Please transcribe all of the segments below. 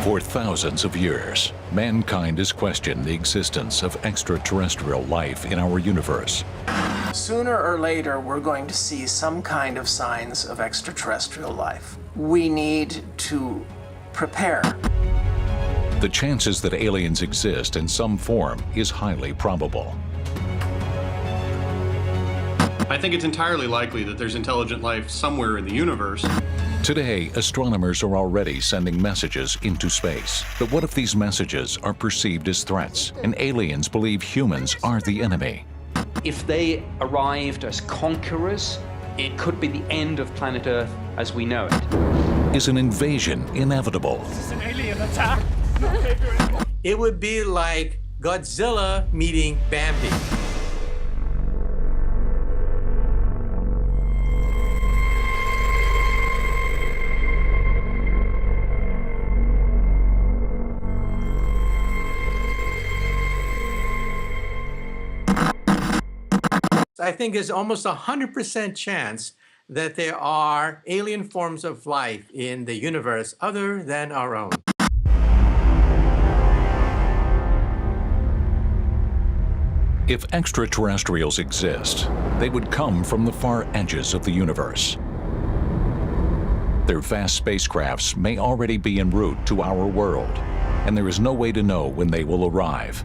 For thousands of years, mankind has questioned the existence of extraterrestrial life in our universe. Sooner or later, we're going to see some kind of signs of extraterrestrial life. We need to prepare. The chances that aliens exist in some form is highly probable. I think it's entirely likely that there's intelligent life somewhere in the universe. Today, astronomers are already sending messages into space. But what if these messages are perceived as threats and aliens believe humans are the enemy? If they arrived as conquerors, it could be the end of planet Earth as we know it. Is an invasion inevitable? It's an alien attack. It would be like Godzilla meeting Bambi. I think there's almost 100% chance that there are alien forms of life in the universe other than our own. If extraterrestrials exist, they would come from the far edges of the universe. Their vast spacecrafts may already be en route to our world, and there is no way to know when they will arrive.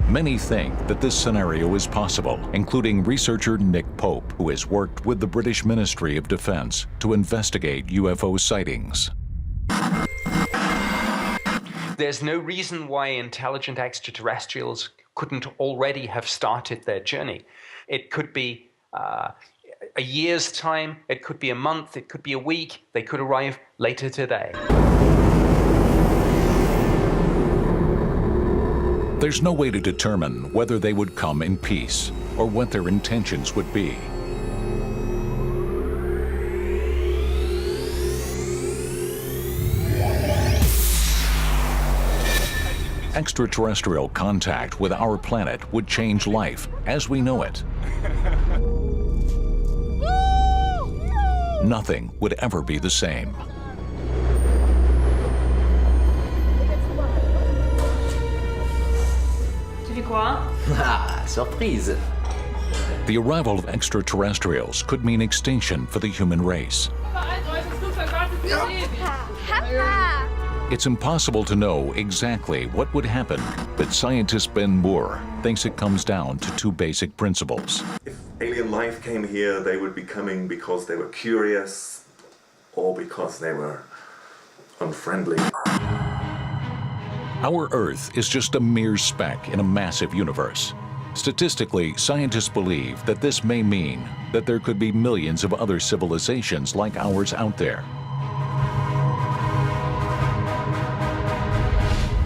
Many think that this scenario is possible, including researcher Nick Pope, who has worked with the British Ministry of Defense to investigate UFO sightings. There's no reason why intelligent extraterrestrials couldn't already have started their journey. It could be a year's time, it could be a month, it could be a week, they could arrive later today. There's no way to determine whether they would come in peace or what their intentions would be. Extraterrestrial contact with our planet would change life as we know it. Nothing would ever be the same. Tu fais quoi? Ah, surprise! The arrival of extraterrestrials could mean extinction for the human race. It's impossible to know exactly what would happen, but scientist Ben Moore thinks it comes down to two basic principles. If alien life came here, they would be coming because they were curious or because they were unfriendly. Our Earth is just a mere speck in a massive universe. Statistically, scientists believe that this may mean that there could be millions of other civilizations like ours out there.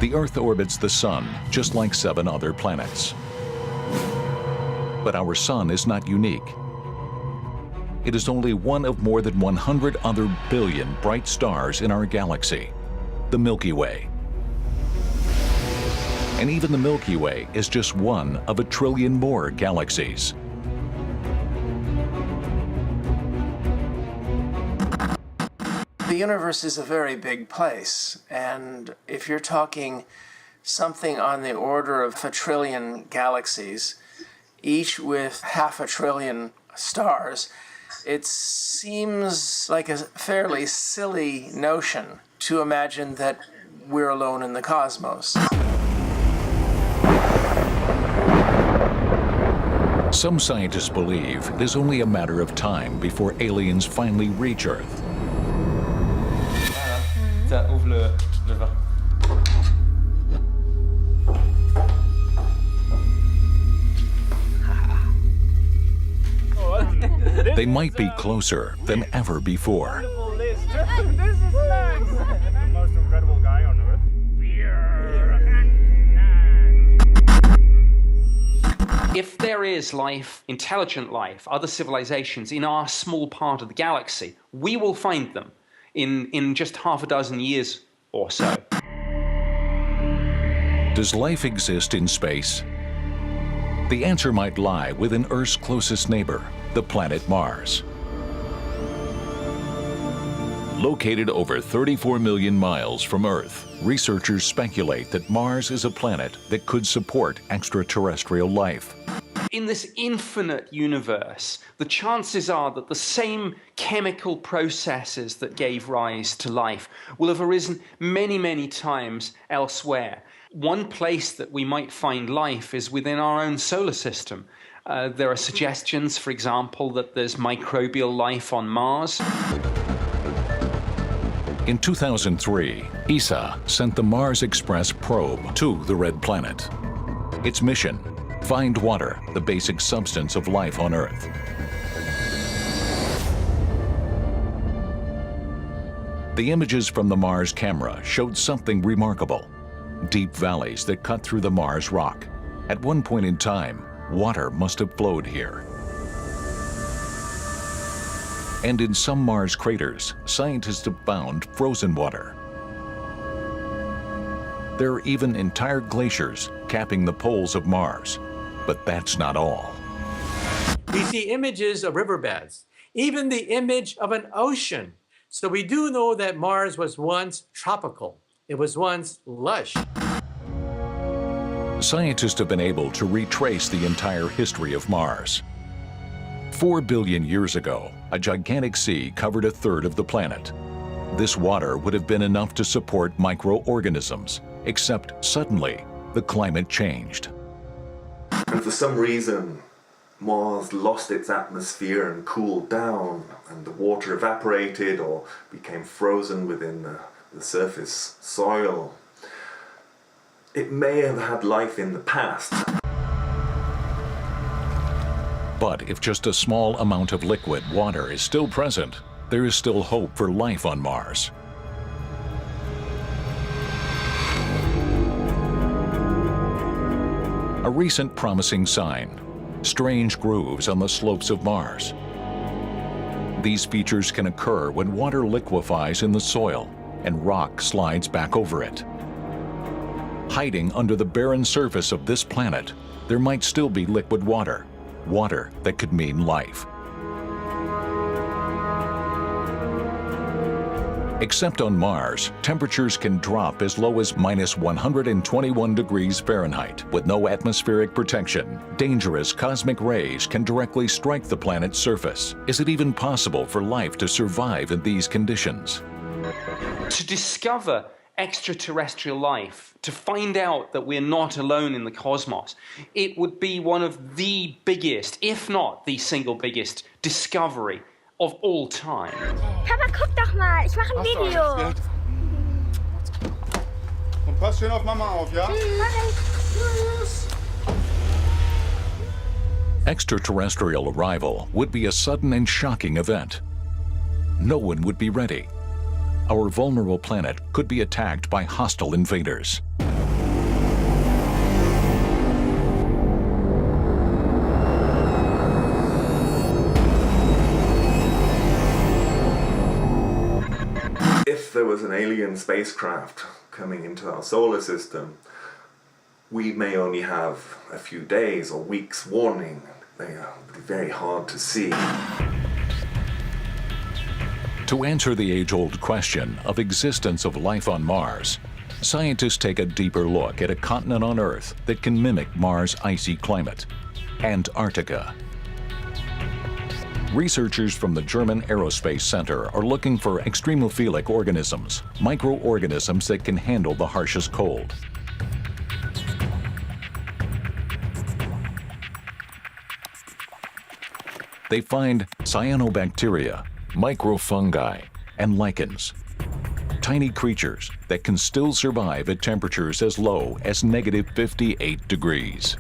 The Earth orbits the Sun just like 7 other planets. But our Sun is not unique. It is only one of more than 100 other billion bright stars in our galaxy, the Milky Way. And even the Milky Way is just one of 1 trillion more galaxies. The universe is a very big place, and if you're talking something on the order of 1 trillion galaxies, each with 500 billion stars, it seems like a fairly silly notion to imagine that we're alone in the cosmos. Some scientists believe it is only a matter of time before aliens finally reach Earth. Tiens, ouvre le vin. They might be closer than ever before. This is nice. The most incredible guy on Earth. If there is life, intelligent life, other civilizations in our small part of the galaxy, we will find them in just half a dozen years or so. Does life exist in space? The answer might lie within Earth's closest neighbor, the planet Mars. Located over 34 million miles from Earth, researchers speculate that Mars is a planet that could support extraterrestrial life. In this infinite universe, the chances are that the same chemical processes that gave rise to life will have arisen many, many times elsewhere. One place that we might find life is within our own solar system. There are suggestions, for example, that there's microbial life on Mars. In 2003, ESA sent the Mars Express probe to the Red Planet. Its mission: find water, the basic substance of life on Earth. The images from the Mars camera showed something remarkable: deep valleys that cut through the Mars rock. At one point in time, water must have flowed here. And in some Mars craters, scientists have found frozen water. There are even entire glaciers capping the poles of Mars. But that's not all. We see images of riverbeds, even the image of an ocean. So we do know that Mars was once tropical. It was once lush. Scientists have been able to retrace the entire history of Mars. 4 billion years ago, a gigantic sea covered a third of the planet. This water would have been enough to support microorganisms, except suddenly, the climate changed. And for some reason, Mars lost its atmosphere and cooled down, and the water evaporated or became frozen within the surface soil. It may have had life in the past. But if just a small amount of liquid water is still present, there is still hope for life on Mars. A recent promising sign: strange grooves on the slopes of Mars. These features can occur when water liquefies in the soil and rock slides back over it. Hiding under the barren surface of this planet, there might still be liquid water, water that could mean life. Except on Mars, temperatures can drop as low as -121 degrees Fahrenheit. With no atmospheric protection, dangerous cosmic rays can directly strike the planet's surface. Is it even possible for life to survive in these conditions? To discover extraterrestrial life, to find out that we're not alone in the cosmos, it would be one of the biggest, if not the single biggest, discovery of all time. Papa, guck doch mal, ich mache ein Video. Und pass schön auf Mama auf, ja? Extraterrestrial arrival would be a sudden and shocking event. No one would be ready. Our vulnerable planet could be attacked by hostile invaders. If there was an alien spacecraft coming into our solar system, we may only have a few days or weeks warning. They would be very hard to see. To answer the age-old question of existence of life on Mars, scientists take a deeper look at a continent on Earth that can mimic Mars' icy climate: Antarctica. Researchers from the German Aerospace Center are looking for extremophilic organisms, microorganisms that can handle the harshest cold. They find cyanobacteria, microfungi, and lichens, tiny creatures that can still survive at temperatures as low as -58 degrees.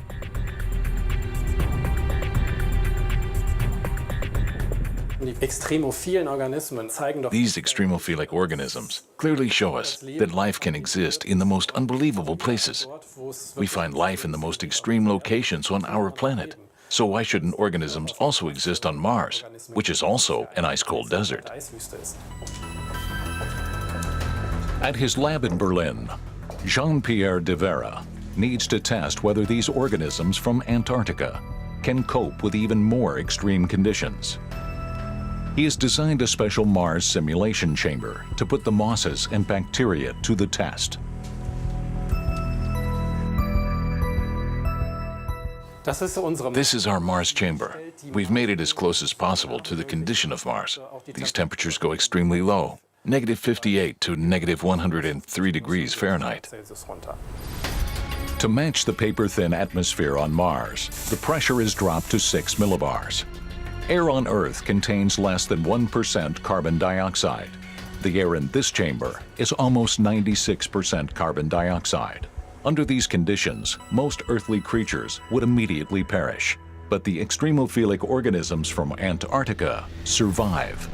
These extremophilic organisms clearly show us that life can exist in the most unbelievable places. We find life in the most extreme locations on our planet. So why shouldn't organisms also exist on Mars, which is also an ice-cold desert? At his lab in Berlin, Jean-Pierre de Vera needs to test whether these organisms from Antarctica can cope with even more extreme conditions. He has designed a special Mars simulation chamber to put the mosses and bacteria to the test. This is our Mars chamber. We've made it as close as possible to the condition of Mars. These temperatures go extremely low, -58 to -103 degrees Fahrenheit. To match the paper-thin atmosphere on Mars, the pressure is dropped to 6 millibars. Air on Earth contains less than 1% carbon dioxide. The air in this chamber is almost 96% carbon dioxide. Under these conditions, most earthly creatures would immediately perish, but the extremophilic organisms from Antarctica survive.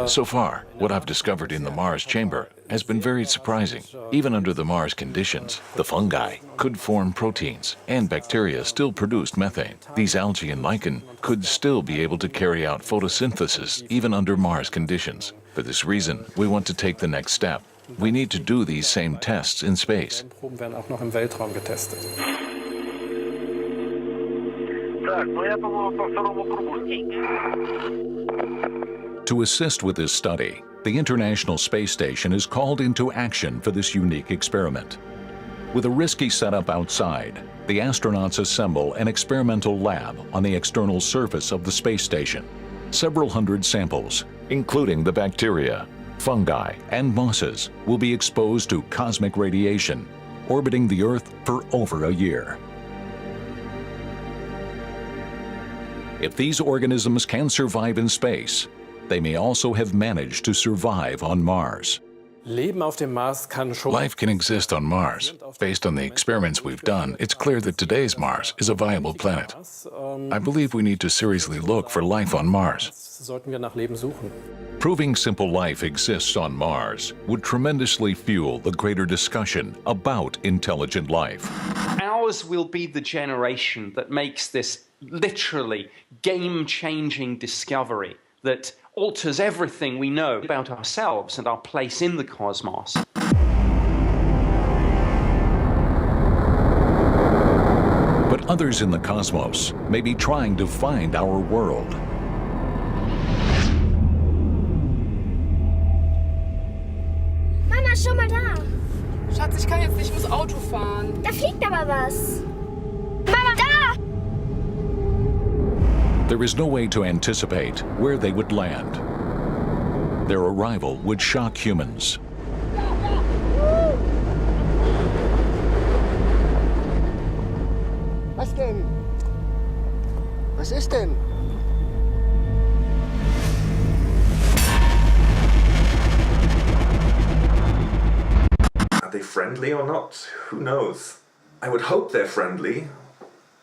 So far, what I've discovered in the Mars chamber has been very surprising. Even under the Mars conditions, the fungi could form proteins, and bacteria still produced methane. These algae and lichen could still be able to carry out photosynthesis even under Mars conditions. For this reason, we want to take the next step. We need to do these same tests in space. To assist with this study, the International Space Station is called into action for this unique experiment. With a risky setup outside, the astronauts assemble an experimental lab on the external surface of the space station. Several hundred samples, including the bacteria, fungi, and mosses, will be exposed to cosmic radiation, orbiting the Earth for over a year. If these organisms can survive in space, they may also have managed to survive on Mars. Life can exist on Mars. Based on the experiments we've done, it's clear that today's Mars is a viable planet. I believe we need to seriously look for life on Mars. Proving simple life exists on Mars would tremendously fuel the greater discussion about intelligent life. Ours will be the generation that makes this literally game-changing discovery that alters everything we know about ourselves and our place in the cosmos. But others in the cosmos may be trying to find our world. Mama, schau mal da. Schatz, ich kann jetzt nicht, ich muss Auto fahren. Da fliegt aber was. Mama, da! There is no way to anticipate where they would land. Their arrival would shock humans. Was denn? Was ist denn? Are they friendly or not? Who knows? I would hope they're friendly,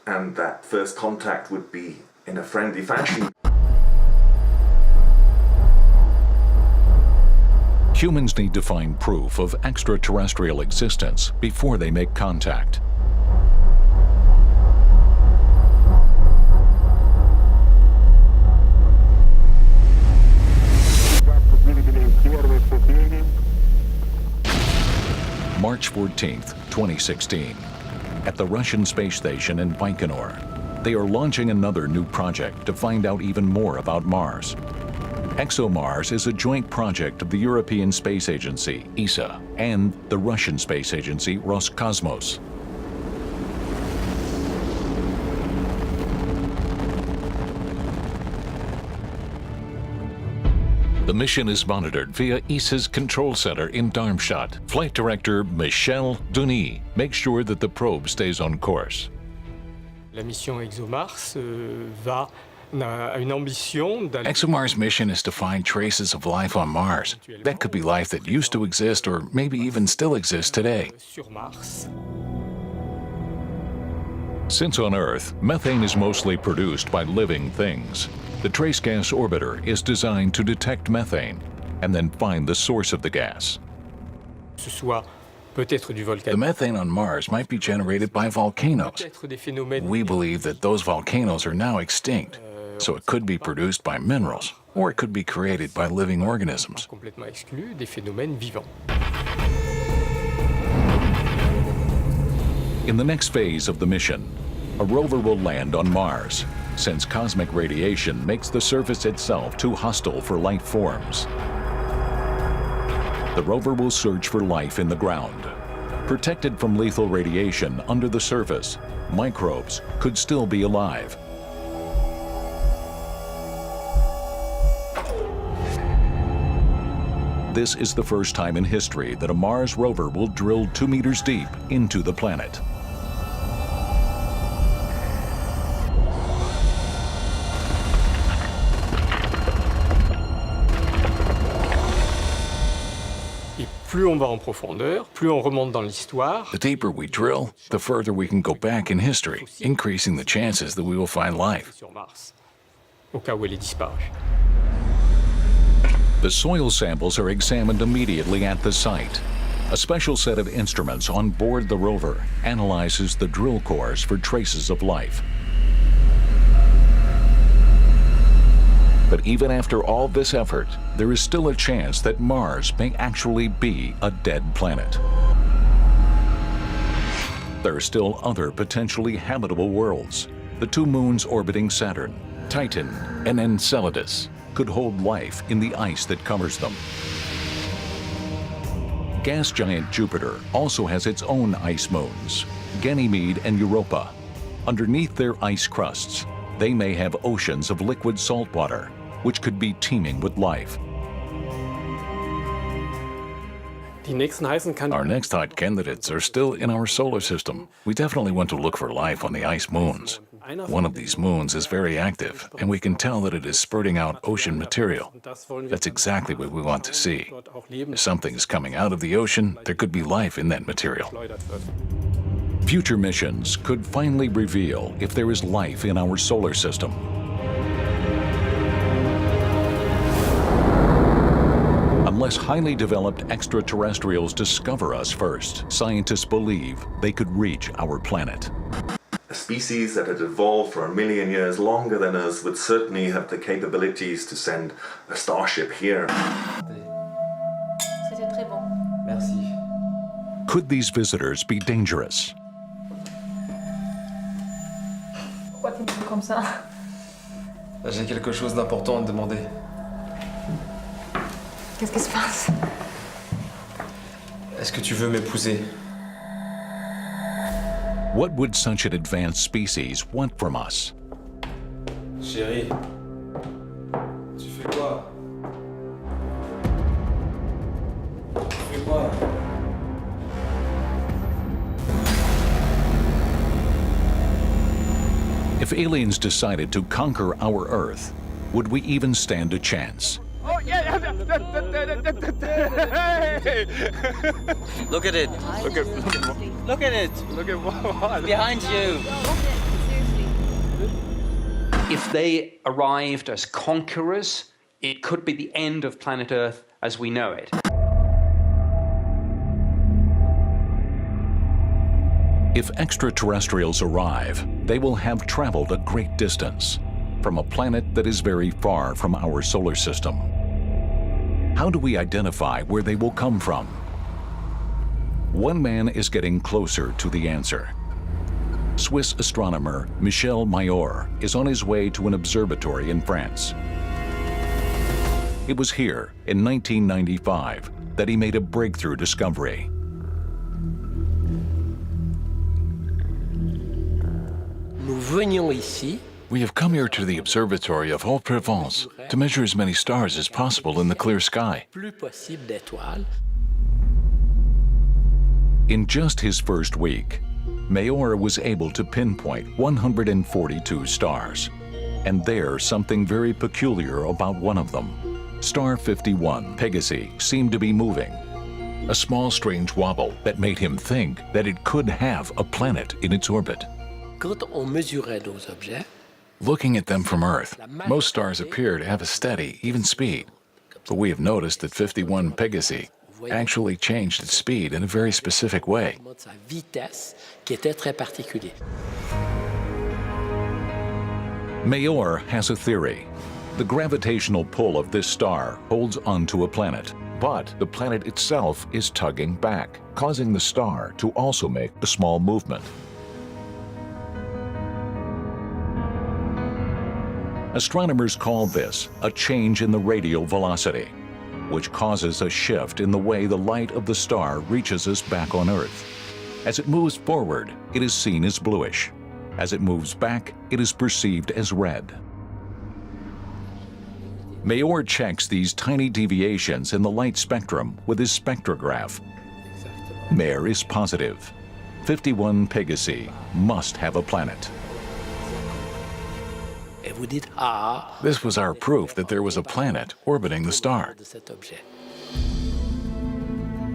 and that first contact would be in a friendly fashion. Humans need to find proof of extraterrestrial existence before they make contact. March 14th, 2016. At the Russian space station in Baikonur, they are launching another new project to find out even more about Mars. ExoMars is a joint project of the European Space Agency, ESA, and the Russian space agency, Roscosmos. The mission is monitored via ESA's control center in Darmstadt. Flight director Michel Denis makes sure that the probe stays on course. La mission ExoMars va a une ambition d'aller. ExoMars' mission is to find traces of life on Mars. That could be life that used to exist or maybe even still exists today. Sur Mars. Since on Earth, methane is mostly produced by living things, the Trace Gas Orbiter is designed to detect methane and then find the source of the gas. Ce soit peut-être du volcan. The methane on Mars might be generated by volcanoes. Peut-être des phénomènes. We believe that those volcanoes are now extinct, so it could be produced by minerals, or it could be created by living organisms. Complètement exclu des phénomènes vivants. In the next phase of the mission, a rover will land on Mars. since cosmic radiation makes the surface itself too hostile for life forms. The rover will search for life in the ground. Protected from lethal radiation under the surface, microbes could still be alive. This is the first time in history that a Mars rover will drill 2 meters deep into the planet. Et plus on va en profondeur, plus on remonte dans l'histoire. The deeper we drill, the further we can go back in history, increasing the chances that we will find life. Sur Mars, au cas où elle est disparue. The soil samples are examined immediately at the site. A special set of instruments on board the rover analyzes the drill cores for traces of life. But even after all this effort, there is still a chance that Mars may actually be a dead planet. There are still other potentially habitable worlds. The 2 moons orbiting Saturn, Titan and Enceladus, could hold life in the ice that covers them. Gas giant Jupiter also has its own ice moons, Ganymede and Europa. Underneath their ice crusts, they may have oceans of liquid salt water, which could be teeming with life. Our next hot candidates are still in our solar system. We definitely want to look for life on the ice moons. One of these moons is very active, and we can tell that it is spurting out ocean material. That's exactly what we want to see. If something is coming out of the ocean, there could be life in that material. Future missions could finally reveal if there is life in our solar system. Unless highly developed extraterrestrials discover us first, scientists believe they could reach our planet. A species that had evolved for 1 million years longer than us would certainly have the capabilities to send a starship here. C'était très bon. Merci. Could these visitors be dangerous? Pourquoi tu me fais comme ça? J'ai quelque chose d'important à te demander. Qu'est-ce qui se passe? Est-ce que tu veux m'épouser? What would such an advanced species want from us? Chérie, tu fais quoi? Tu fais quoi? If aliens decided to conquer our Earth, would we even stand a chance? Oh, yeah. Hey! Look at it. Look at Look at it. Look at what? Behind you. If they arrived as conquerors, it could be the end of planet Earth as we know it. If extraterrestrials arrive, they will have traveled a great distance from a planet that is very far from our solar system. How do we identify where they will come from? One man is getting closer to the answer. Swiss astronomer Michel Mayor is on his way to an observatory in France. It was here in 1995 that he made a breakthrough discovery. We have come here to the observatory of Haute-Provence to measure as many stars as possible in the clear sky. In just his first week, Mayor was able to pinpoint 142 stars. And there's something very peculiar about one of them. Star 51, Pegasi, seemed to be moving. A small strange wobble that made him think that it could have a planet in its orbit. Looking at them from Earth, most stars appear to have a steady, even speed. But we have noticed that 51 Pegasi actually changed its speed in a very specific way. Mayor has a theory. The gravitational pull of this star holds onto a planet, but the planet itself is tugging back, causing the star to also make a small movement. Astronomers call this a change in the radial velocity, which causes a shift in the way the light of the star reaches us back on Earth. As it moves forward, it is seen as bluish. As it moves back, it is perceived as red. Mayor checks these tiny deviations in the light spectrum with his spectrograph. Mayor is positive. 51 Pegasi must have a planet. This was our proof that there was a planet orbiting the star.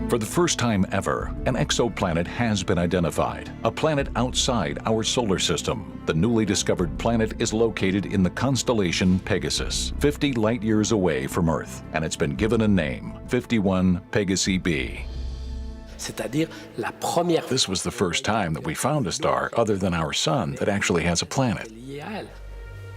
For the first time ever, an exoplanet has been identified, a planet outside our solar system. The newly discovered planet is located in the constellation Pegasus, 50 light-years away from Earth, and it's been given a name, 51 Pegasi b. This was the first time that we found a star other than our sun that actually has a planet.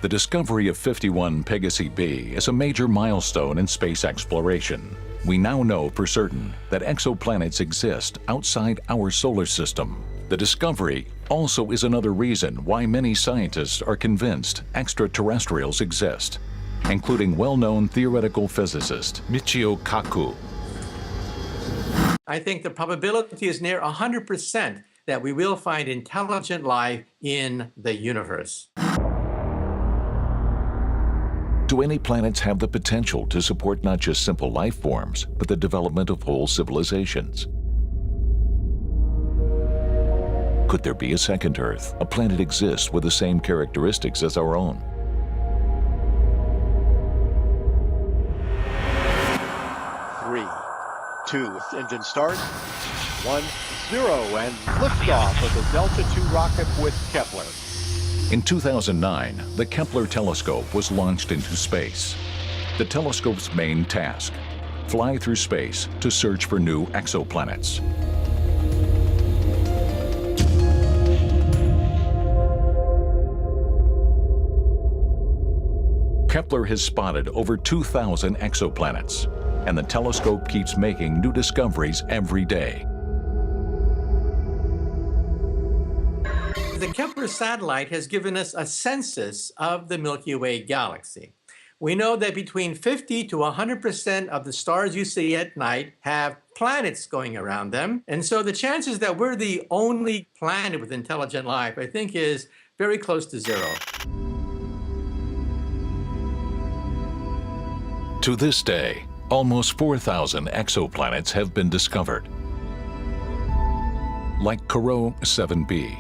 The discovery of 51 Pegasi b is a major milestone in space exploration. We now know for certain that exoplanets exist outside our solar system. The discovery also is another reason why many scientists are convinced extraterrestrials exist, including well-known theoretical physicist Michio Kaku. I think the probability is near 100% that we will find intelligent life in the universe. Do any planets have the potential to support not just simple life forms, but the development of whole civilizations? Could there be a second Earth, a planet exists with the same characteristics as our own? Three, two, engine start, 1, 0, and liftoff of the Delta II rocket with Kepler. In 2009, the Kepler telescope was launched into space. The telescope's main task: fly through space to search for new exoplanets. Kepler has spotted over 2,000 exoplanets, and the telescope keeps making new discoveries every day. The Kepler satellite has given us a census of the Milky Way galaxy. We know that between 50 to 100% of the stars you see at night have planets going around them. And so the chances that we're the only planet with intelligent life, I think, is very close to zero. To this day, almost 4,000 exoplanets have been discovered. Like Corot 7b,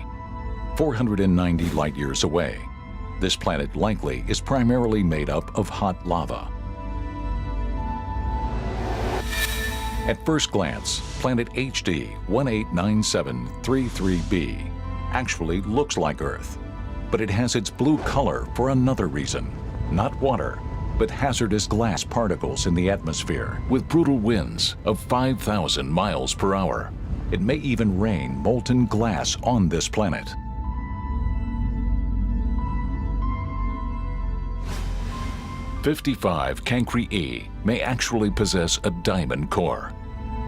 490 light-years away. This planet likely is primarily made up of hot lava. At first glance, planet HD 189733b actually looks like Earth, but it has its blue color for another reason. Not water, but hazardous glass particles in the atmosphere with brutal winds of 5,000 miles per hour. It may even rain molten glass on this planet. (55 Cancri e) may actually possess a diamond core.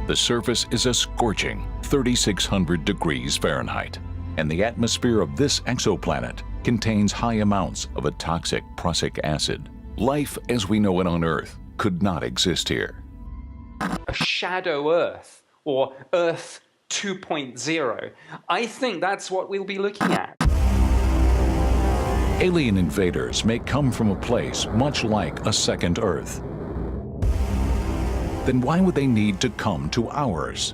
The surface is a scorching 3,600 degrees Fahrenheit, and the atmosphere of this exoplanet contains high amounts of a toxic prussic acid. Life as we know it on Earth could not exist here. A shadow Earth, or Earth 2.0. I think that's what we'll be looking at. Alien invaders may come from a place much like a second Earth. Then why would they need to come to ours?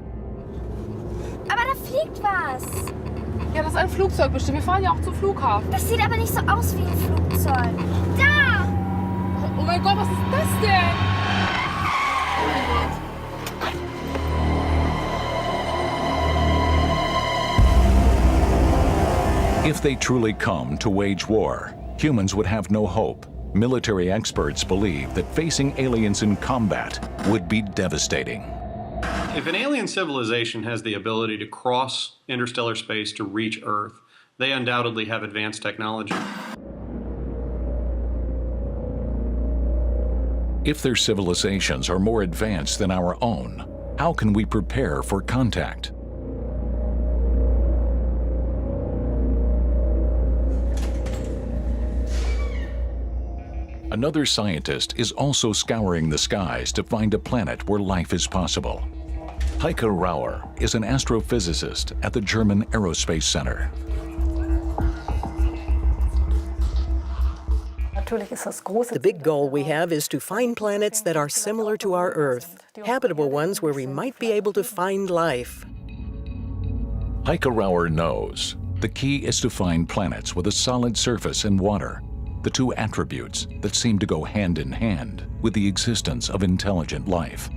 Aber da fliegt was. Ja, das ist ein Flugzeug bestimmt. Wir fahren ja auch zum Flughafen. Das sieht aber nicht so aus wie ein Flugzeug. Da! Oh mein Gott, was ist das denn? Oh mein Gott. If they truly come to wage war, humans would have no hope. Military experts believe that facing aliens in combat would be devastating. If an alien civilization has the ability to cross interstellar space to reach Earth, they undoubtedly have advanced technology. If their civilizations are more advanced than our own, how can we prepare for contact? Another scientist is also scouring the skies to find a planet where life is possible. Heike Rauer is an astrophysicist at the German Aerospace Center. The big goal we have is to find planets that are similar to our Earth, habitable ones where we might be able to find life. Heike Rauer knows the key is to find planets with a solid surface and water, the two attributes that seem to go hand in hand with the existence of intelligent life.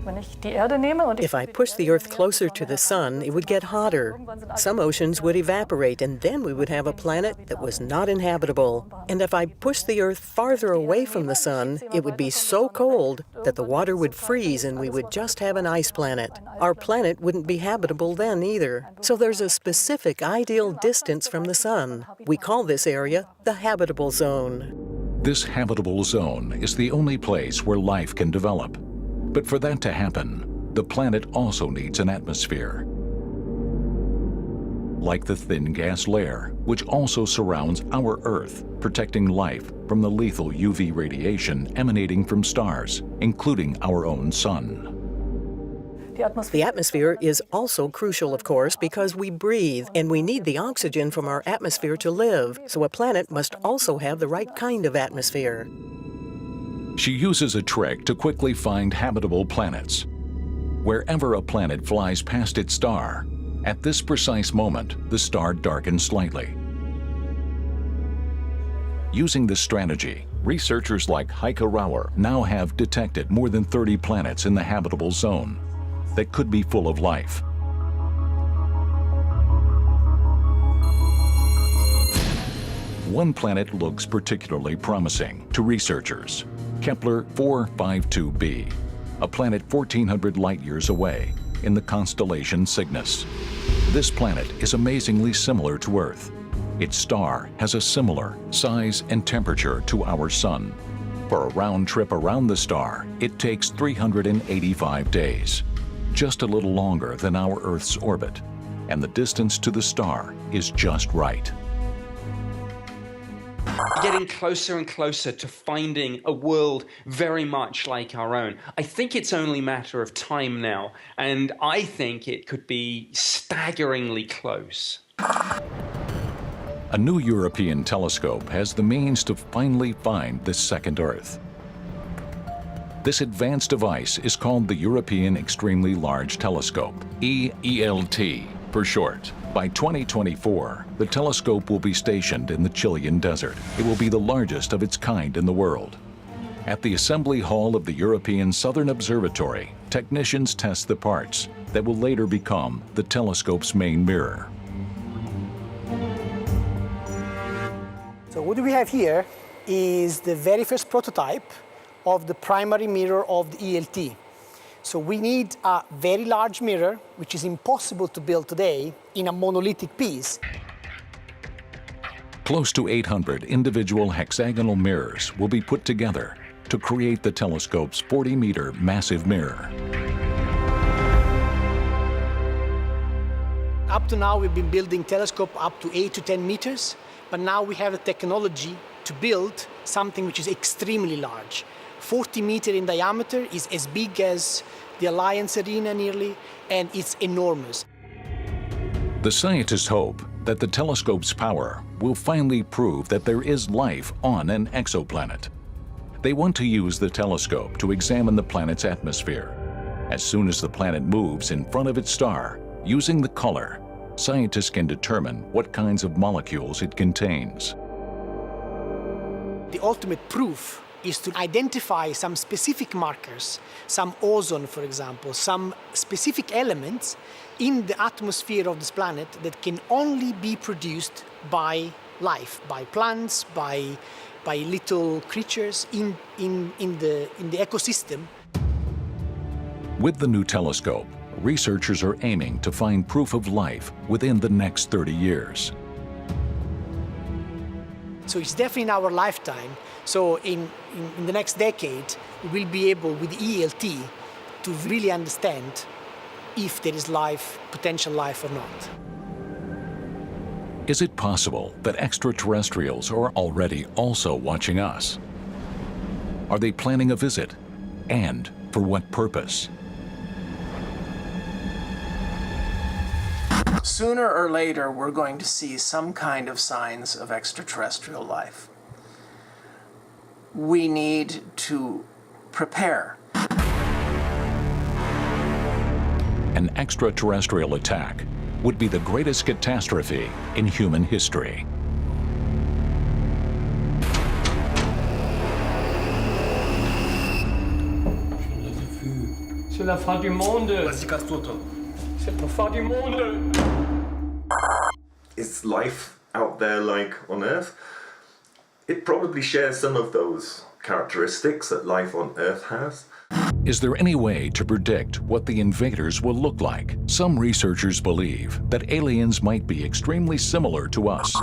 If I push the Earth closer to the Sun, it would get hotter. Some oceans would evaporate, and then we would have a planet that was not inhabitable. And if I pushed the Earth farther away from the Sun, it would be so cold that the water would freeze and we would just have an ice planet. Our planet wouldn't be habitable then either. So there's a specific ideal distance from the Sun. We call this area the habitable zone. This habitable zone is the only place where life can develop. But for that to happen, the planet also needs an atmosphere. Like the thin gas layer, which also surrounds our Earth, protecting life from the lethal UV radiation emanating from stars, including our own Sun. The atmosphere is also crucial, of course, because we breathe, and we need the oxygen from our atmosphere to live. So a planet must also have the right kind of atmosphere. She uses a trick to quickly find habitable planets. Wherever a planet flies past its star, at this precise moment, the star darkens slightly. Using this strategy, researchers like Heike Rauer now have detected more than 30 planets in the habitable zone that could be full of life. One planet looks particularly promising to researchers. Kepler 452b, a planet 1,400 light-years away in the constellation Cygnus. This planet is amazingly similar to Earth. Its star has a similar size and temperature to our Sun. For a round trip around the star, it takes 385 days, just a little longer than our Earth's orbit, and the distance to the star is just right. Getting closer and closer to finding a world very much like our own. I think it's only a matter of time now, and I think it could be staggeringly close. A new European telescope has the means to finally find the second Earth. This advanced device is called the European Extremely Large Telescope, EELT for short. By 2024, the telescope will be stationed in the Chilean desert. It will be the largest of its kind in the world. At the Assembly Hall of the European Southern Observatory, technicians test the parts that will later become the telescope's main mirror. So what we have here is the very first prototype of the primary mirror of the ELT. So we need a very large mirror, which is impossible to build today, in a monolithic piece. Close to 800 individual hexagonal mirrors will be put together to create the telescope's 40-meter massive mirror. Up to now, we've been building telescope up to 8 to 10 meters, but now we have the technology to build something which is extremely large. 40 meters in diameter is as big as the Alliance Arena nearly, and it's enormous. The scientists hope that the telescope's power will finally prove that there is life on an exoplanet. They want to use the telescope to examine the planet's atmosphere. As soon as the planet moves in front of its star, using the color, scientists can determine what kinds of molecules it contains. The ultimate proof is to identify some specific markers, some ozone, for example, some specific elements in the atmosphere of this planet that can only be produced by life, by plants, by little creatures in the ecosystem. With the new telescope, researchers are aiming to find proof of life within the next 30 years. So it's definitely in our lifetime. So in the next decade, we will be able, with the ELT, to really understand if there is life, potential life or not. Is it possible that extraterrestrials are already also watching us? Are they planning a visit? And for what purpose? Sooner or later, we're going to see some kind of signs of extraterrestrial life. We need to prepare. An extraterrestrial attack would be the greatest catastrophe in human history. C'est la fin du monde. Vas-y, casse-toi, toi. C'est la fin du monde. Is life out there like on Earth? It probably shares some of those characteristics that life on Earth has. Is there any way to predict what the invaders will look like? Some researchers believe that aliens might be extremely similar to us.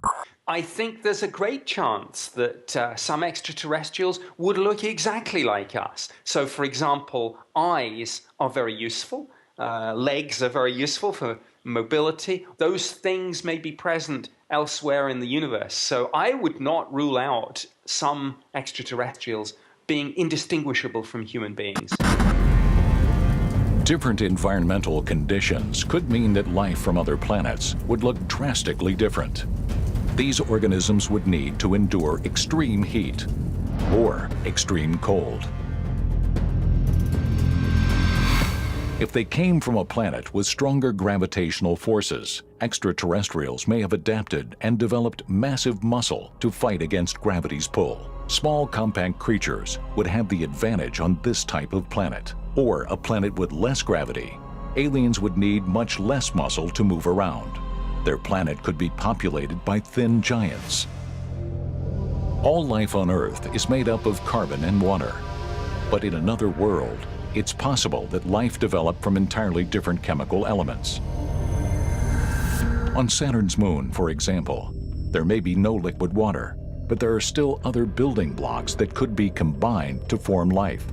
I think there's a great chance that some extraterrestrials would look exactly like us. So, for example, eyes are very useful. Legs are very useful for mobility. Those things may be present elsewhere in the universe. So I would not rule out some extraterrestrials being indistinguishable from human beings. Different environmental conditions could mean that life from other planets would look drastically different. These organisms would need to endure extreme heat or extreme cold. If they came from a planet with stronger gravitational forces, extraterrestrials may have adapted and developed massive muscle to fight against gravity's pull. Small, compact creatures would have the advantage on this type of planet. Or a planet with less gravity. Aliens would need much less muscle to move around. Their planet could be populated by thin giants. All life on Earth is made up of carbon and water. But in another world, it's possible that life developed from entirely different chemical elements. On Saturn's moon, for example, there may be no liquid water, but there are still other building blocks that could be combined to form life.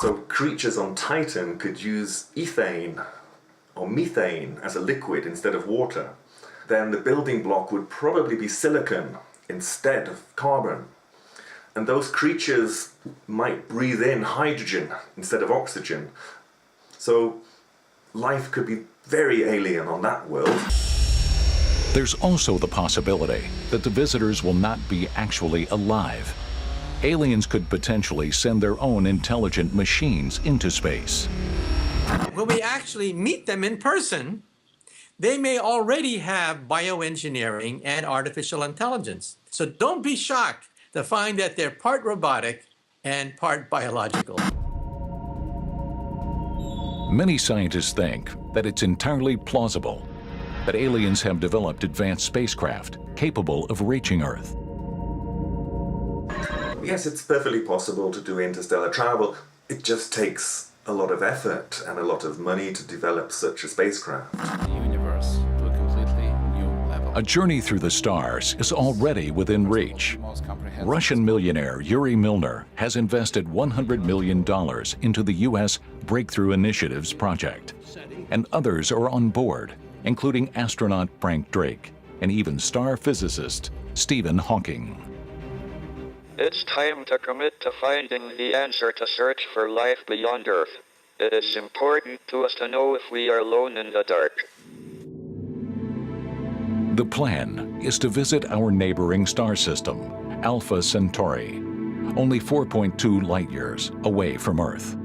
So creatures on Titan could use ethane or methane as a liquid instead of water. Then the building block would probably be silicon instead of carbon. And those creatures might breathe in hydrogen instead of oxygen. So life could be very alien on that world. There's also the possibility that the visitors will not be actually alive. Aliens could potentially send their own intelligent machines into space. When we actually meet them in person, they may already have bioengineering and artificial intelligence. So don't be shocked to find that they're part robotic and part biological. Many scientists think that it's entirely plausible that aliens have developed advanced spacecraft capable of reaching Earth. Yes, it's perfectly possible to do interstellar travel. It just takes a lot of effort and a lot of money to develop such a spacecraft. A journey through the stars is already within reach. Russian millionaire Yuri Milner has invested $100 million into the U.S. Breakthrough Initiatives project, and others are on board, including astronaut Frank Drake and even star physicist Stephen Hawking. It's time to commit to finding the answer to search for life beyond Earth. It is important to us to know if we are alone in the dark. The plan is to visit our neighboring star system, Alpha Centauri, only 4.2 light-years away from Earth.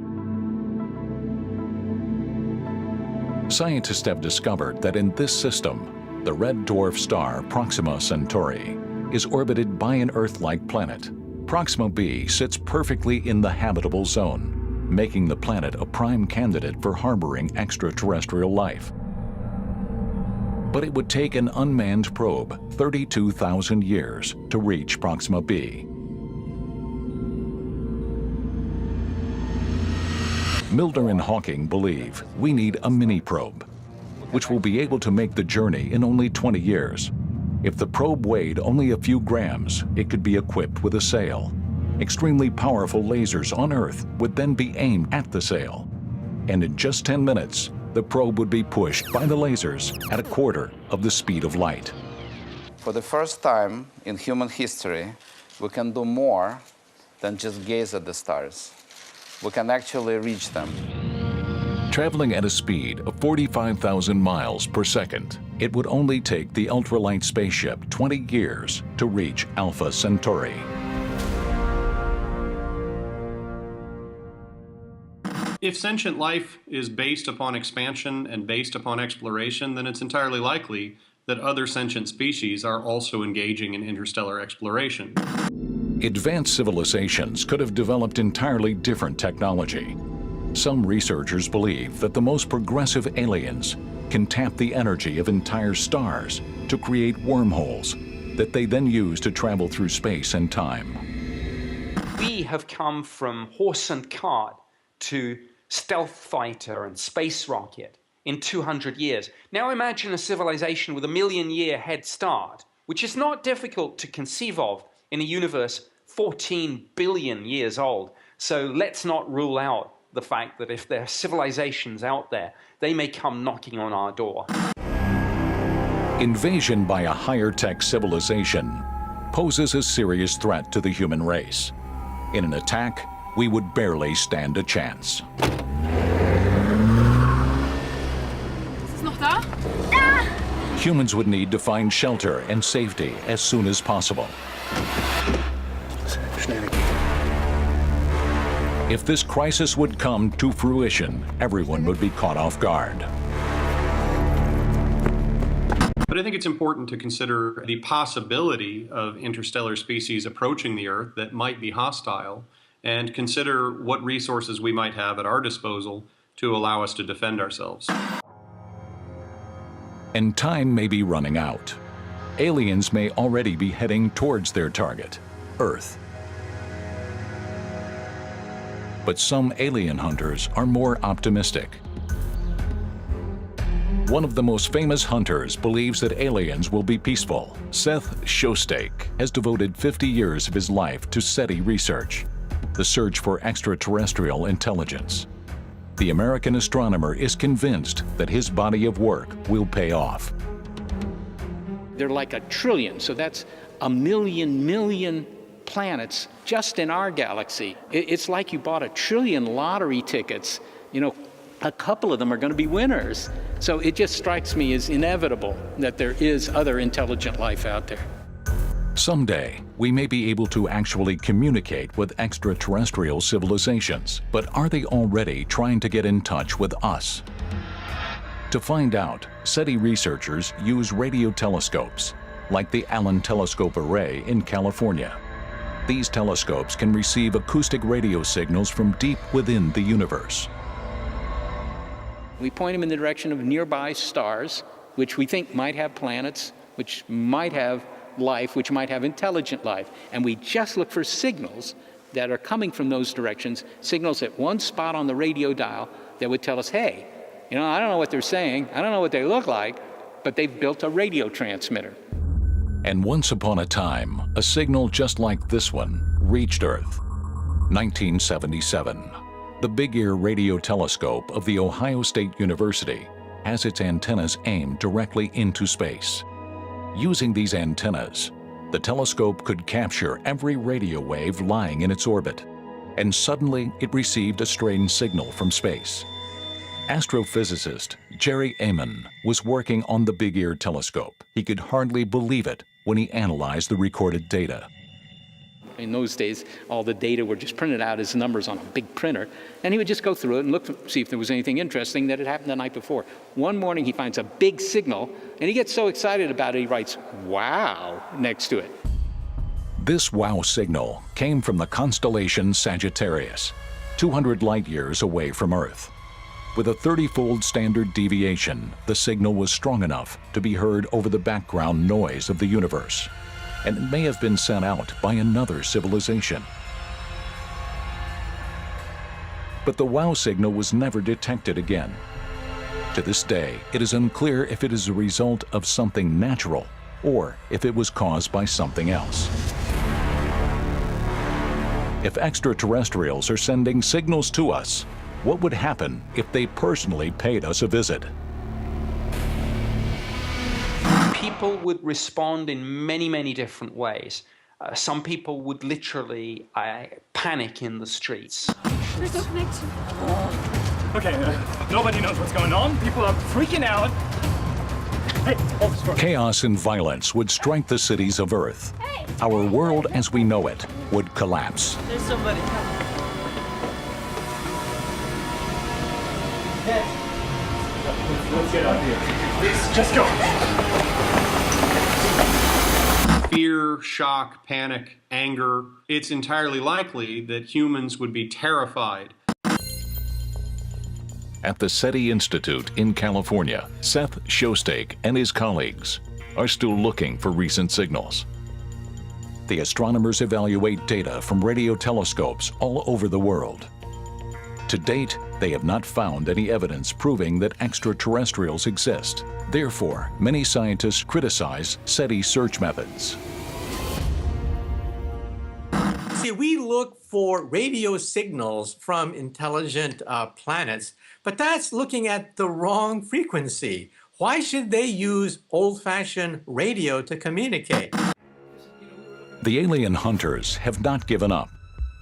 Scientists have discovered that in this system, the red dwarf star Proxima Centauri is orbited by an Earth-like planet. Proxima b sits perfectly in the habitable zone, making the planet a prime candidate for harboring extraterrestrial life. But it would take an unmanned probe 32,000 years to reach Proxima b. Milner and Hawking believe we need a mini probe, which will be able to make the journey in only 20 years. If the probe weighed only a few grams, it could be equipped with a sail. Extremely powerful lasers on Earth would then be aimed at the sail. And in just 10 minutes, the probe would be pushed by the lasers at a quarter of the speed of light. For the first time in human history, we can do more than just gaze at the stars. We can actually reach them. Traveling at a speed of 45,000 miles per second, it would only take the ultralight spaceship 20 years to reach Alpha Centauri. If sentient life is based upon expansion and based upon exploration, then it's entirely likely that other sentient species are also engaging in interstellar exploration. Advanced civilizations could have developed entirely different technology. Some researchers believe that the most progressive aliens can tap the energy of entire stars to create wormholes that they then use to travel through space and time. We have come from horse and cart to stealth fighter and space rocket in 200 years. Now imagine a civilization with a 1,000,000-year head start, which is not difficult to conceive of in a universe 14 billion years old. So let's not rule out the fact that if there are civilizations out there, they may come knocking on our door. Invasion by a higher-tech civilization poses a serious threat to the human race. In an attack, we would barely stand a chance. Ist es noch da? Humans would need to find shelter and safety as soon as possible. If this crisis would come to fruition, everyone would be caught off guard. But I think it's important to consider the possibility of interstellar species approaching the Earth that might be hostile, and consider what resources we might have at our disposal to allow us to defend ourselves. And time may be running out. Aliens may already be heading towards their target, Earth. But some alien hunters are more optimistic. One of the most famous hunters believes that aliens will be peaceful. Seth Shostak has devoted 50 years of his life to SETI research, the search for extraterrestrial intelligence. The American astronomer is convinced that his body of work will pay off. They're like a trillion, so that's a million planets just in our galaxy. It's like you bought a trillion lottery tickets. You know, a couple of them are going to be winners. So it just strikes me as inevitable that there is other intelligent life out there. Someday, we may be able to actually communicate with extraterrestrial civilizations, but are they already trying to get in touch with us? To find out, SETI researchers use radio telescopes, like the Allen Telescope Array in California. These telescopes can receive acoustic radio signals from deep within the universe. We point them in the direction of nearby stars, which we think might have planets, which might have life, which might have intelligent life. And we just look for signals that are coming from those directions, signals at one spot on the radio dial that would tell us, hey, you know, I don't know what they're saying, I don't know what they look like, but they've built a radio transmitter. And once upon a time, a signal just like this one reached Earth. 1977. The Big Ear Radio Telescope of The Ohio State University has its antennas aimed directly into space. Using these antennas, the telescope could capture every radio wave lying in its orbit, and suddenly it received a strange signal from space. Astrophysicist Jerry Amon was working on the Big Ear telescope. He could hardly believe it when he analyzed the recorded data. In those days, all the data were just printed out as numbers on a big printer, and he would just go through it and look to see if there was anything interesting that had happened the night before. One morning, he finds a big signal, and he gets so excited about it, he writes, "Wow," next to it. This wow signal came from the constellation Sagittarius, 200 light years away from Earth. With a 30-fold standard deviation, the signal was strong enough to be heard over the background noise of the universe, and it may have been sent out by another civilization. But the wow signal was never detected again. To this day, it is unclear if it is a result of something natural or if it was caused by something else. If extraterrestrials are sending signals to us, what would happen if they personally paid us a visit? People would respond in many different ways. Some people would literally panic in the streets. There's no connection. Okay, nobody knows what's going on. People are freaking out. Hey, Chaos and violence would strike the cities of Earth. Our world as we know it would collapse. There's somebody. Let's get out of here. Please, just go. Fear, shock, panic, anger. It's entirely likely that humans would be terrified. At the SETI Institute in California, Seth Shostak and his colleagues are still looking for recent signals. The astronomers evaluate data from radio telescopes all over the world. To date, they have not found any evidence proving that extraterrestrials exist. Therefore, many scientists criticize SETI search methods. See, we look for radio signals from intelligent planets, but that's looking at the wrong frequency. Why should they use old-fashioned radio to communicate? The alien hunters have not given up.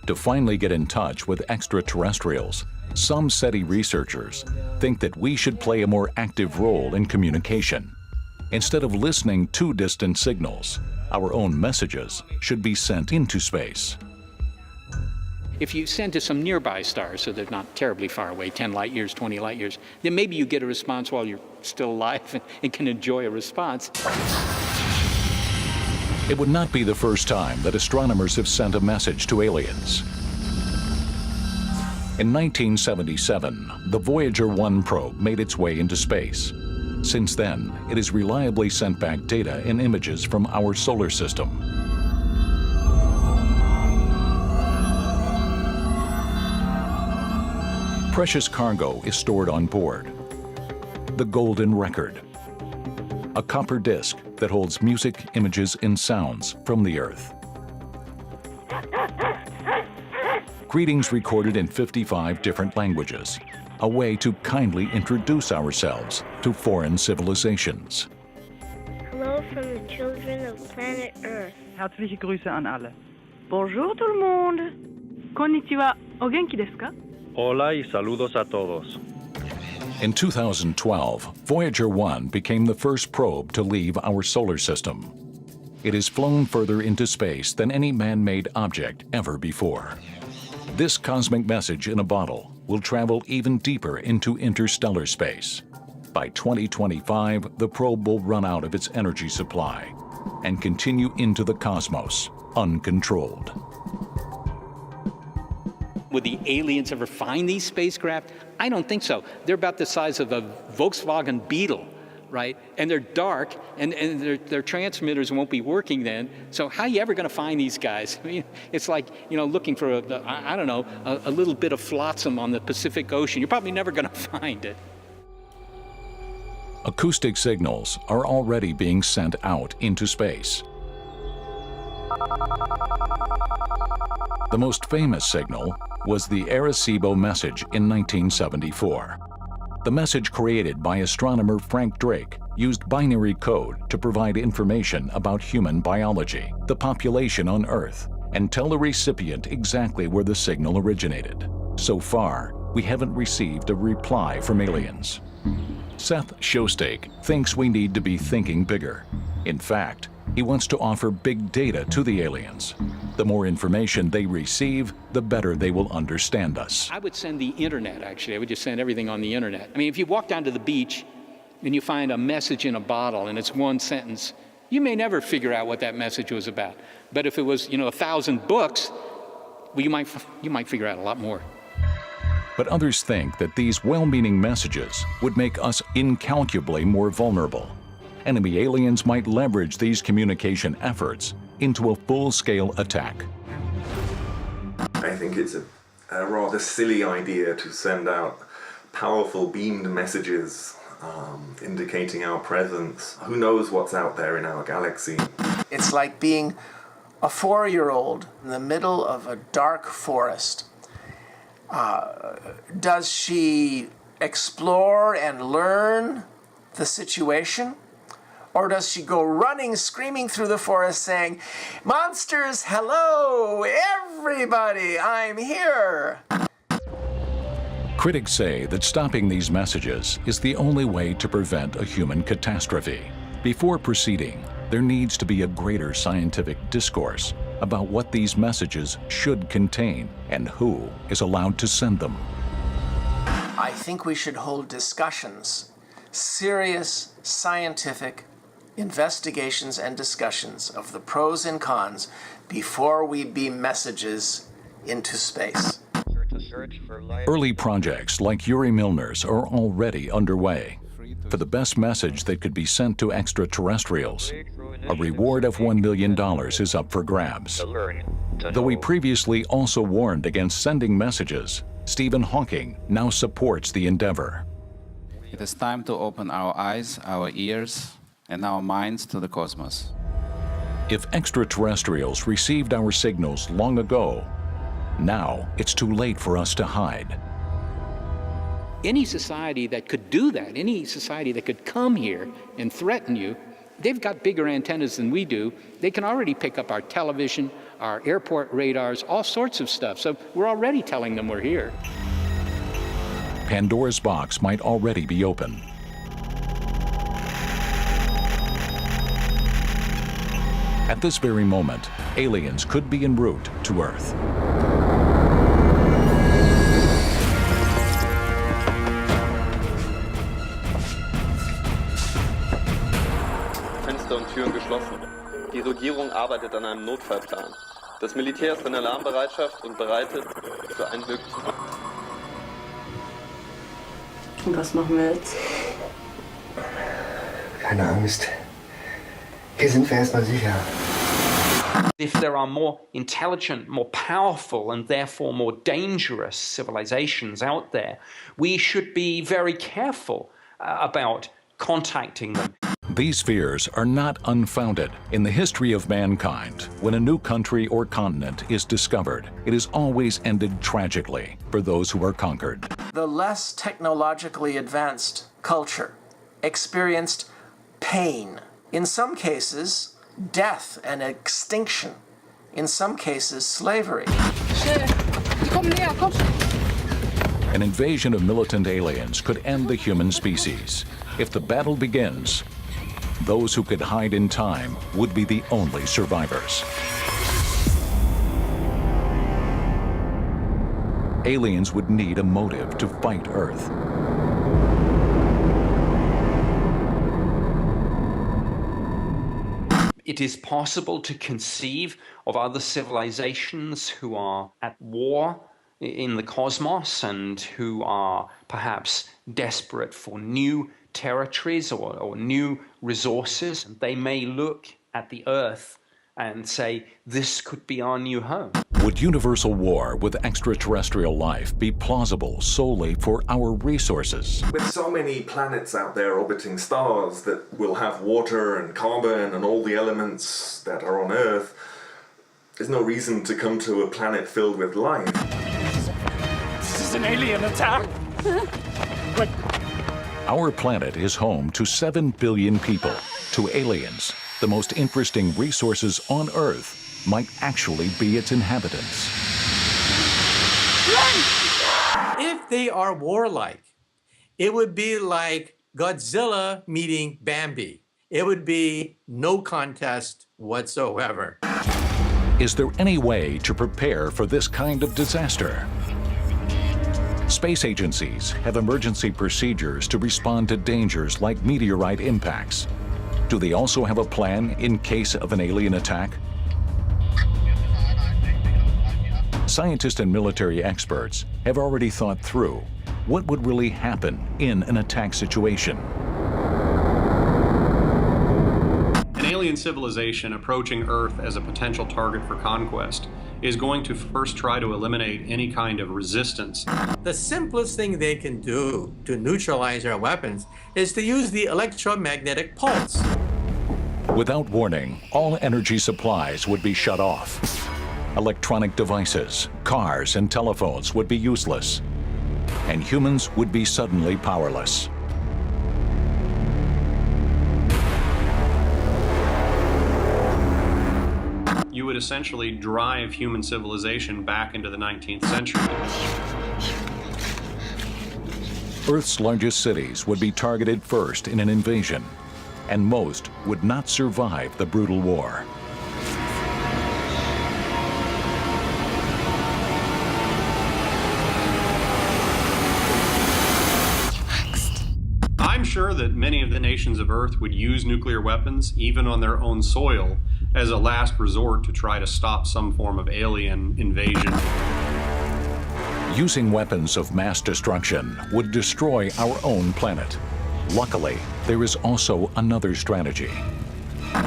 To finally get in touch with extraterrestrials, some SETI researchers think that we should play a more active role in communication. Instead of listening to distant signals, our own messages should be sent into space. If you send to some nearby stars, so they're not terribly far away, 10 light years, 20 light years, then maybe you get a response while you're still alive and can enjoy a response. It would not be the first time that astronomers have sent a message to aliens. In 1977, the Voyager 1 probe made its way into space. Since then, it has reliably sent back data and images from our solar system. Precious cargo is stored on board. The Golden Record, a copper disc that holds music, images, and sounds from the Earth. Greetings recorded in 55 different languages, a way to kindly introduce ourselves to foreign civilizations. Hello from the children of planet Earth. Herzliche Grüße an alle. Bonjour tout le monde. Konnichiwa. O genki desu ka? Hola y saludos a todos. In 2012, Voyager 1 became the first probe to leave our solar system. It has flown further into space than any man-made object ever before. This cosmic message in a bottle will travel even deeper into interstellar space. By 2025, the probe will run out of its energy supply and continue into the cosmos, uncontrolled. Would the aliens ever find these spacecraft? I don't think so. They're about the size of a Volkswagen Beetle, right? And they're dark, and their transmitters won't be working then. So how are you ever going to find these guys? I mean, it's like, looking for a little bit of flotsam on the Pacific Ocean. You're probably never going to find it. Acoustic signals are already being sent out into space. The most famous signal was the Arecibo message in 1974. The message created by astronomer Frank Drake used binary code to provide information about human biology, the population on Earth, and tell the recipient exactly where the signal originated. So far, we haven't received a reply from aliens. Seth Shostak thinks we need to be thinking bigger. In fact, he wants to offer big data to the aliens. The more information they receive, the better they will understand us. I would send the internet, actually. I would just send everything on the internet. I mean, if you walk down to the beach and you find a message in a bottle and it's one sentence, you may never figure out what that message was about. But if it was, 1,000 books, well, you might figure out a lot more. But others think that these well-meaning messages would make us incalculably more vulnerable. Enemy aliens might leverage these communication efforts into a full-scale attack. I think it's a rather silly idea to send out powerful beamed messages indicating our presence. Who knows what's out there in our galaxy? It's like being a 4-year-old in the middle of a dark forest. Does she explore and learn the situation? Or does she go running, screaming through the forest saying, "Monsters, hello, everybody, I'm here"? Critics say that stopping these messages is the only way to prevent a human catastrophe. Before proceeding, there needs to be a greater scientific discourse about what these messages should contain and who is allowed to send them. I think we should hold discussions, serious scientific investigations and discussions of the pros and cons before we beam messages into space. Early projects like Yuri Milner's are already underway. For the best message that could be sent to extraterrestrials, a reward of $1 million is up for grabs. Though he previously also warned against sending messages, Stephen Hawking now supports the endeavor. It is time to open our eyes, our ears, and our minds to the cosmos. If extraterrestrials received our signals long ago, now it's too late for us to hide. Any society that could do that, any society that could come here and threaten you, they've got bigger antennas than we do. They can already pick up our television, our airport radars, all sorts of stuff. So we're already telling them we're here. Pandora's box might already be open. At this very moment, aliens could be en route to Earth. Fenster und Türen geschlossen. Die Regierung arbeitet an einem Notfallplan. Das Militär ist in Alarmbereitschaft und bereitet für einen möglichen. Und was machen wir jetzt? Keine Angst. Hier sind wir erstmal sicher. If there are more intelligent, more powerful, and therefore more dangerous civilizations out there, we should be very careful about contacting them. These fears are not unfounded. In the history of mankind, when a new country or continent is discovered, it has always ended tragically for those who are conquered. The less technologically advanced culture experienced pain. In some cases, death and extinction. In some cases, slavery. An invasion of militant aliens could end the human species. If the battle begins, those who could hide in time would be the only survivors. Aliens would need a motive to fight Earth. It is possible to conceive of other civilizations who are at war in the cosmos and who are perhaps desperate for new territories or new resources. And they may look at the Earth and say, this could be our new home. Would universal war with extraterrestrial life be plausible solely for our resources? With so many planets out there orbiting stars that will have water and carbon and all the elements that are on Earth, there's no reason to come to a planet filled with life. This is an alien attack! But Our planet is home to 7 billion people. To aliens, the most interesting resources on Earth might actually be its inhabitants. If they are warlike, it would be like Godzilla meeting Bambi. It would be no contest whatsoever. Is there any way to prepare for this kind of disaster? Space agencies have emergency procedures to respond to dangers like meteorite impacts. Do they also have a plan in case of an alien attack? Scientists and military experts have already thought through what would really happen in an attack situation. An alien civilization approaching Earth as a potential target for conquest is going to first try to eliminate any kind of resistance. The simplest thing they can do to neutralize our weapons is to use the electromagnetic pulse. Without warning, all energy supplies would be shut off. Electronic devices, cars, and telephones would be useless, and humans would be suddenly powerless. You would essentially drive human civilization back into the 19th century. Earth's largest cities would be targeted first in an invasion, and most would not survive the brutal war. I'm sure that many of the nations of Earth would use nuclear weapons, even on their own soil, as a last resort to try to stop some form of alien invasion. Using weapons of mass destruction would destroy our own planet. Luckily, there is also another strategy.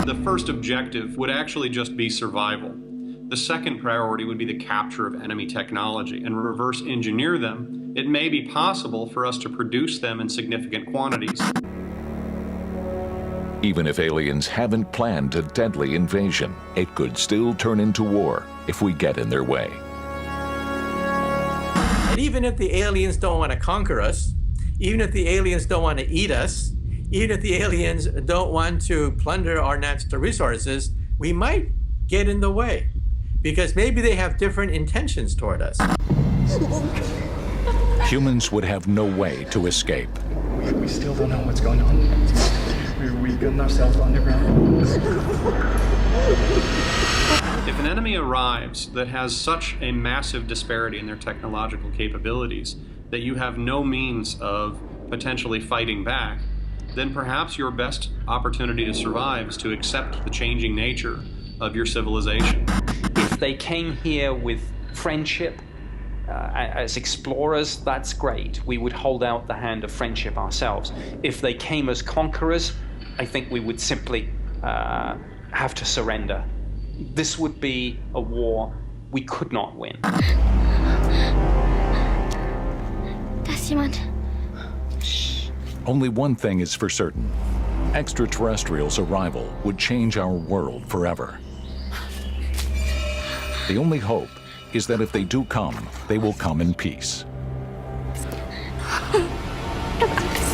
The first objective would actually just be survival. The second priority would be the capture of enemy technology and reverse engineer them. It may be possible for us to produce them in significant quantities. Even if aliens haven't planned a deadly invasion, it could still turn into war if we get in their way. And even if the aliens don't want to conquer us, even if the aliens don't want to eat us, even if the aliens don't want to plunder our natural resources, we might get in the way because maybe they have different intentions toward us. Humans would have no way to escape. We still don't know what's going on. We've gotten ourselves underground. If an enemy arrives that has such a massive disparity in their technological capabilities that you have no means of potentially fighting back, then perhaps your best opportunity to survive is to accept the changing nature of your civilization. If they came here with friendship, as explorers, that's great. We would hold out the hand of friendship ourselves. If they came as conquerors, I think we would simply have to surrender. This would be a war we could not win. Da ist jemand. Only one thing is for certain. Extraterrestrials' arrival would change our world forever. The only hope is that if they do come, they will come in peace. Das ist